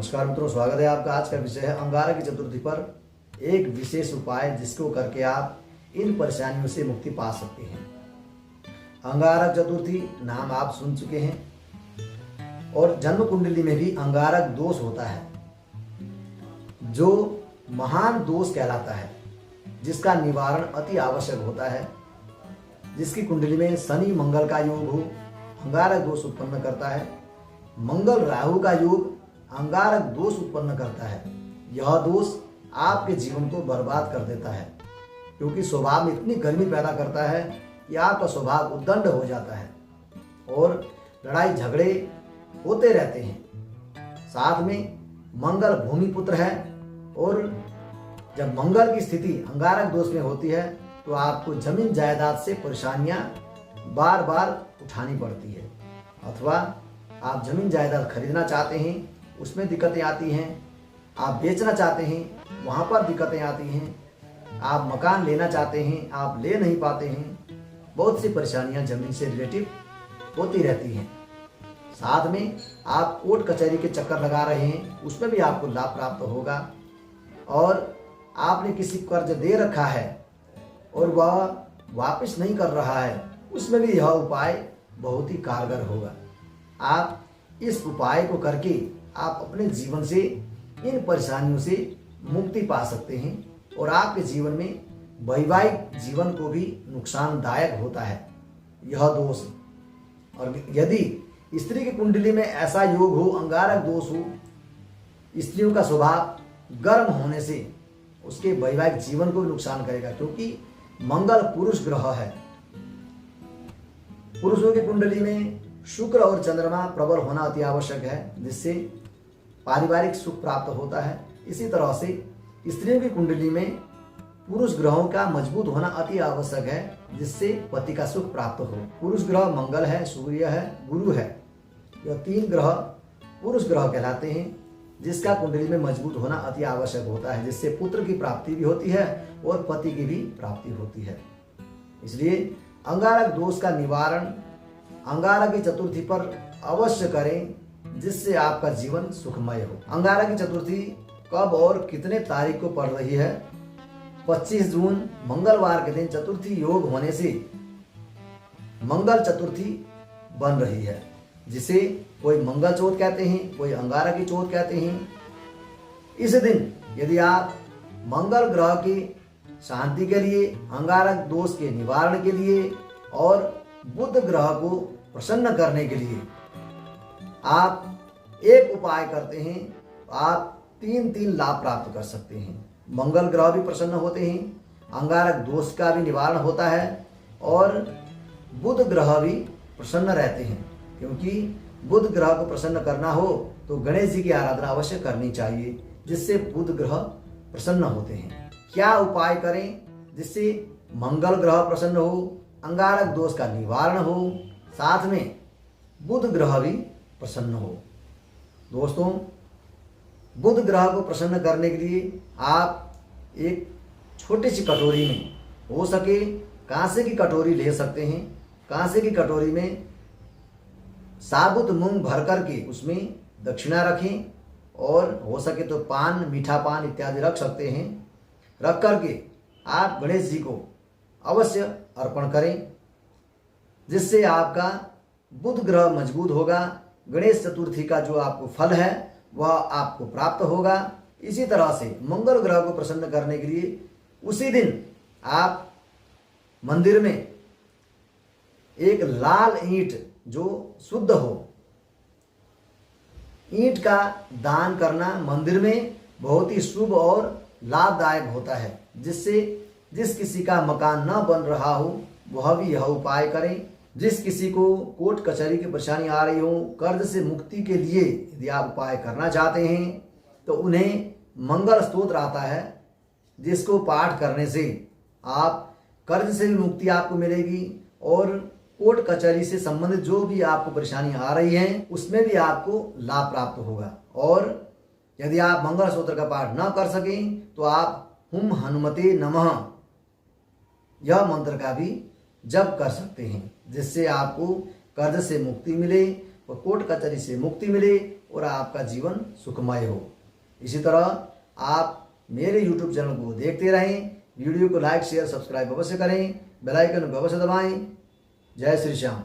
नमस्कार मित्रों, स्वागत है आपका। आज का विषय है अंगारक की चतुर्थी पर एक विशेष उपाय जिसको करके आप इन परेशानियों से मुक्ति पा सकते हैं। अंगारक चतुर्थी नाम आप सुन चुके हैं और जन्म कुंडली में भी अंगारक दोष होता है जो महान दोष कहलाता है, जिसका निवारण अति आवश्यक होता है। जिसकी कुंडली में शनि मंगल का योग हो अंगारक दोष उत्पन्न करता है, मंगल राहु का योग अंगारक दोष उत्पन्न करता है। यह दोष आपके जीवन को बर्बाद कर देता है, क्योंकि स्वभाव में इतनी गर्मी पैदा करता है कि आपका स्वभाव उद्दंड हो जाता है और लड़ाई झगड़े होते रहते हैं। साथ में मंगल भूमि पुत्र है और जब मंगल की स्थिति अंगारक दोष में होती है तो आपको जमीन जायदाद से परेशानियां बार बार उठानी पड़ती है, अथवा आप जमीन जायदाद खरीदना चाहते हैं उसमें दिक्कतें आती हैं, आप बेचना चाहते हैं वहाँ पर दिक्कतें आती हैं, आप मकान लेना चाहते हैं आप ले नहीं पाते हैं। बहुत सी परेशानियां जमीन से रिलेटिव होती रहती हैं। साथ में आप कोर्ट कचहरी के चक्कर लगा रहे हैं उसमें भी आपको लाभ प्राप्त होगा, और आपने किसी कर्ज दे रखा है और वह वापस नहीं कर रहा है उसमें भी यह उपाय बहुत ही कारगर होगा। आप इस उपाय को करके आप अपने जीवन से इन परेशानियों से मुक्ति पा सकते हैं और आपके जीवन में वैवाहिक जीवन को भी नुकसानदायक होता है यह दोष। और यदि स्त्री की कुंडली में ऐसा योग हो, अंगारक दोष हो, स्त्रियों का स्वभाव गर्म होने से उसके वैवाहिक जीवन को भी नुकसान करेगा, क्योंकि मंगल पुरुष ग्रह है। पुरुषों की कुंडली में शुक्र और चंद्रमा प्रबल होना अति आवश्यक है, जिससे पारिवारिक सुख प्राप्त होता है। इसी तरह से स्त्रियों की कुंडली में पुरुष ग्रहों का मजबूत होना अति आवश्यक है, जिससे पति का सुख प्राप्त हो। पुरुष ग्रह मंगल है, सूर्य है, गुरु है। यह तीन ग्रह पुरुष ग्रह कहलाते हैं, जिसका कुंडली में मजबूत होना अति आवश्यक होता है, जिससे पुत्र की प्राप्ति भी होती है और पति की भी प्राप्ति होती है। इसलिए अंगारक दोष का निवारण अंगारक की चतुर्थी पर अवश्य करें, जिससे आपका जीवन सुखमय हो। अंगारक की चतुर्थी कब और कितने तारीख को पड़ रही है? 25 जून मंगलवार के दिन चतुर्थी योग होने से मंगल चतुर्थी बन रही है, जिसे कोई मंगल चौथ कहते हैं, कोई अंगारक की चौथ कहते हैं। इस दिन यदि आप मंगल ग्रह की शांति के लिए, अंगारक दोष के निवारण के लिए और बुध ग्रह को प्रसन्न करने के लिए आप एक उपाय करते हैं, आप तीन लाभ प्राप्त कर सकते हैं। मंगल ग्रह भी प्रसन्न होते हैं, अंगारक दोष का भी निवारण होता है और बुध ग्रह भी प्रसन्न रहते हैं। क्योंकि बुध ग्रह को प्रसन्न करना हो तो गणेश जी की आराधना अवश्य करनी चाहिए, जिससे बुध ग्रह प्रसन्न होते हैं। क्या उपाय करें जिससे मंगल ग्रह प्रसन्न हो, अंगारक दोष का निवारण हो, साथ में बुध ग्रह भी प्रसन्न हो? दोस्तों, बुध ग्रह को प्रसन्न करने के लिए आप एक छोटी सी कटोरी में, हो सके कांसे की कटोरी ले सकते हैं। कांसे की कटोरी में साबुत मूंग भर करके उसमें दक्षिणा रखें, और हो सके तो पान, मीठा पान इत्यादि रख सकते हैं। रख करके आप गणेश जी को अवश्य अर्पण करें, जिससे आपका बुध ग्रह मजबूत होगा। गणेश चतुर्थी का जो आपको फल है वह आपको प्राप्त होगा। इसी तरह से मंगल ग्रह को प्रसन्न करने के लिए उसी दिन आप मंदिर में एक लाल ईंट जो शुद्ध हो, ईंट का दान करना मंदिर में बहुत ही शुभ और लाभदायक होता है, जिससे जिस किसी का मकान न बन रहा हो वह भी यह उपाय करें। जिस किसी को कोर्ट कचहरी की परेशानी आ रही हो, कर्ज से मुक्ति के लिए यदि आप उपाय करना चाहते हैं तो उन्हें मंगल स्तोत्र आता है, जिसको पाठ करने से आप कर्ज से भी मुक्ति आपको मिलेगी और कोर्ट कचहरी से संबंधित जो भी आपको परेशानी आ रही है उसमें भी आपको लाभ प्राप्त होगा। और यदि आप मंगल स्तोत्र का पाठ न कर सकें तो आप हुम हनुमते नमः यह मंत्र का भी जप कर सकते हैं, जिससे आपको कर्ज से मुक्ति मिले और कोर्ट कचहरी से मुक्ति मिले और आपका जीवन सुखमय हो। इसी तरह आप मेरे YouTube चैनल को देखते रहें, वीडियो को लाइक शेयर सब्सक्राइब अवश्य करें, बेल आइकन को अवश्य दबाएं। जय श्री श्याम।